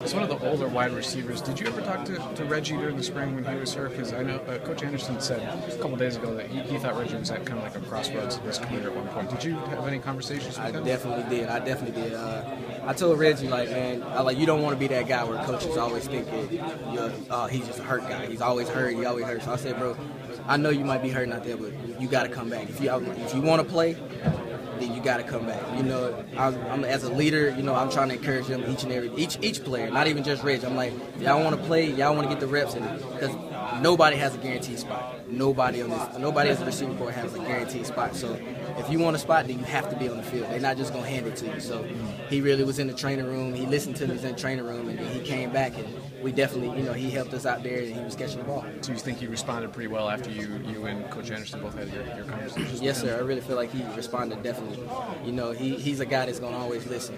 As one of the older wide receivers, did you ever talk to Reggie during the spring when he was hurt? Because I know Coach Anderson said a couple days ago that he thought Reggie was at kind of like a crossroads of his career at one point. Did you have any conversations with him? I definitely did. I told Reggie, like, man, you don't want to be that guy where coaches always think that he's just a hurt guy. He's always hurt. So I said, bro, I know you might be hurting out there, but you got to come back. If you want to play, then you got to come back. I'm as a leader, I'm trying to encourage them each player, not even just Reggie. I'm like, y'all want to play, y'all want to get the reps in it, because nobody has a guaranteed spot. Nobody as a receiver corps has a guaranteed spot. So if you want a spot, then you have to be on the field. They're not just gonna hand it to you. So he really was in the training room. He listened to me in the training room, and then he came back, and we definitely, he helped us out there, and he was catching the ball. So you think you responded pretty well after you and Coach Anderson both had your conversations? Yes, sir. I really feel like he responded definitely. He's a guy that's gonna always listen.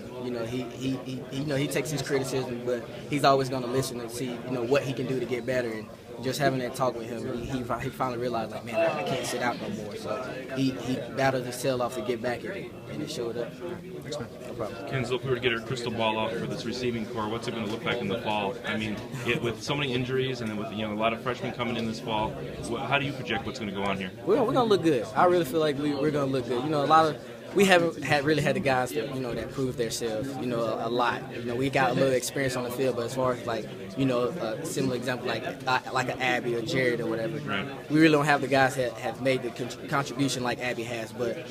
He takes his criticism, but he's always gonna listen and see, what he can do to get better. And just having that talk with him, he finally realized, like, man, I can't sit out no more. So he battled his tail off to get back at it, and it showed up. Thanks, man. No problem. Kenzel, if we were to get our crystal ball out for this receiving core, what's it going to look like in the fall? I mean, with so many injuries and then with a lot of freshmen coming in this fall, how do you project what's going to go on here? We're going to look good. I really feel like we're going to look good. We haven't really had the guys that prove themselves, a lot. We got a little experience on the field, but as far as a similar example like an Abby or Jared or whatever, right. We really don't have the guys that have made the contribution like Abby has. But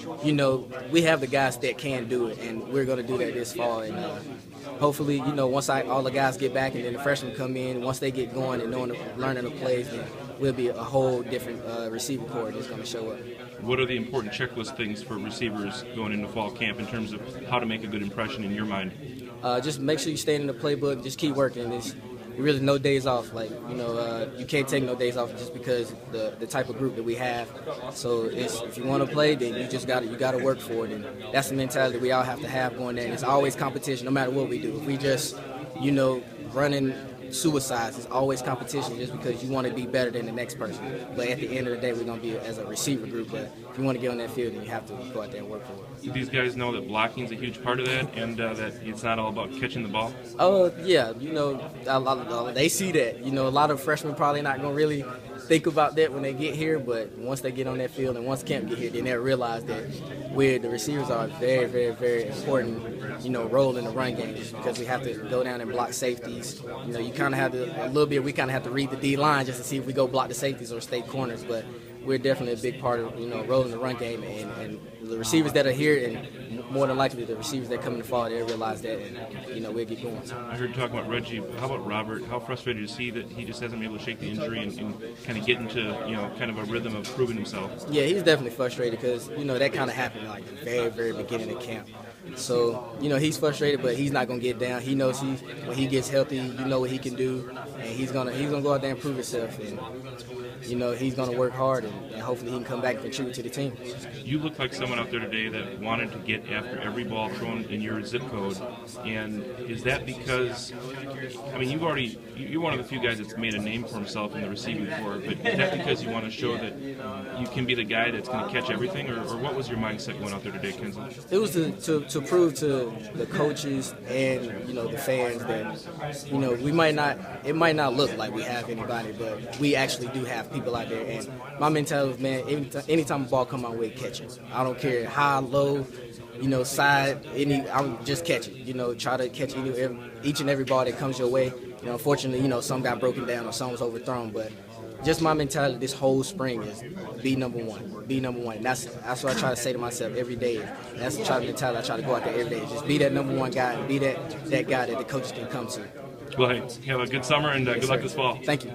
we have the guys that can do it, and we're going to do that this fall. And hopefully, once all the guys get back and then the freshmen come in, once they get going and learning the plays, then we'll be a whole different receiver corps that's going to show up. What are the important checklist things for receivers going into fall camp in terms of how to make a good impression in your mind? Just make sure you stay in the playbook. Just keep working. There's really no days off. You can't take no days off just because the type of group that we have. So if you want to play, then you got to work for it. And that's the mentality we all have to have going there. And it's always competition, no matter what we do. If we just running suicides, it's always competition just because you want to be better than the next person. But at the end of the day, we're going to be as a receiver group. But if you want to get on that field, then you have to go out there and work for it. Do these guys know that blocking is a huge part of that, and that it's not all about catching the ball? Oh, yeah. They see that. A lot of freshmen probably not going to really think about that when they get here, but once they get on that field and once camp get here, then they'll realize that the receivers are a very, very, very important, role in the run game, just because we have to go down and block safeties. You kind of have to, we kind of have to read the D-line just to see if we go block the safeties or stay corners, but we're definitely a big part of, rolling the run game, and the receivers that are here, and more than likely the receivers that come in the fall, they'll realize that, and we'll get going. I heard you talking about Reggie. How about Robert? How frustrated is he that he just hasn't been able to shake the injury and kind of get into, kind of a rhythm of proving himself? Yeah, he's definitely frustrated because, that kind of happened like the very, very beginning of camp. So, he's frustrated, but he's not going to get down. He knows when he gets healthy, what he can do, and he's gonna go out there and prove himself. And, he's going to work hard, and hopefully he can come back and contribute to the team. You look like someone out there today that wanted to get after every ball thrown in your zip code, and is that because, you're one of the few guys that's made a name for himself in the receiving corps, but is that because you want to show that you can be the guy that's going to catch everything, or what was your mindset going out there today, Kenzel? It was to prove to the coaches and, the fans that, it might not look like we have anybody, but we actually do have people out there. And my mentality is, man, anytime a ball come my way, catch it. I don't care high, low, side, I'm just catch it. Try to catch each and every ball that comes your way. Unfortunately, some got broken down or some was overthrown, but just my mentality this whole spring is be number one. Be number one. And that's what I try to say to myself every day. And that's the mentality I try to go out there every day. Just be that number one guy and be that guy that the coaches can come to. Well, hey, have a good summer and good luck this fall. Thank you.